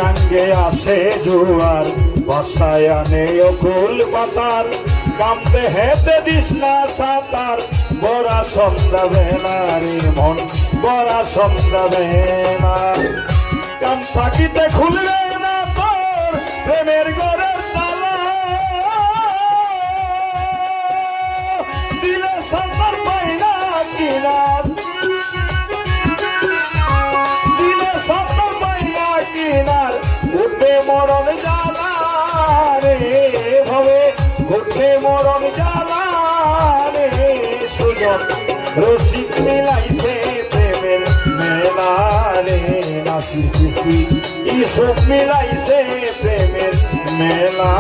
গাঙ্গে আসে জোয়ার বাসায় আনে অকুল পাতার কামতে হেতে দিস না সাঁতার বড়া সন্ধ্যা বেলারে মন বড়া সন্ধ্যা বেলা কাম থাকিতে খুলবে না তোর প্রেমের ঘরের তালা দিলে সন্তান পাই না কিনার দিলে সন্তান পাই না কিনার উঠে মরণ জ্বালা রে ভবে উঠে মরণ জ্বালা রে সুজন রসিক মিলাইছে প্রেমের মেলা রে নাসির সৃষ্টি ইসুক মিলাইছে প্রেমের মেলা।